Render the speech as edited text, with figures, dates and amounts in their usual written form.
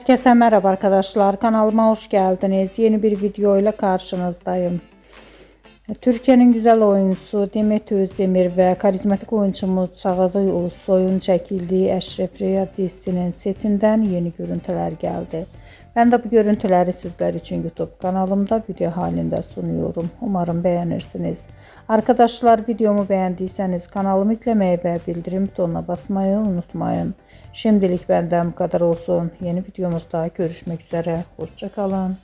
Herkese merhaba arkadaşlar. Kanalıma hoş geldiniz. Yeni bir video ile karşınızdayım. Türkiye'nin güzel oyuncusu Demet Özdemir ve karizmatik oyuncumuz Çağatay Ulusoy'un çekildiği Eşref Rüya dizisinin setinden yeni görüntüler geldi. Ben de bu görüntüleri sizler için YouTube kanalımda video halinde sunuyorum. Umarım beğenirsiniz. Arkadaşlar, videomu beğendiyseniz kanalımı izlemeyi ve bildirim butonuna basmayı unutmayın. Şimdilik benden bu kadar olsun. Yeni videomuzda görüşmek üzere. Hoşça kalın.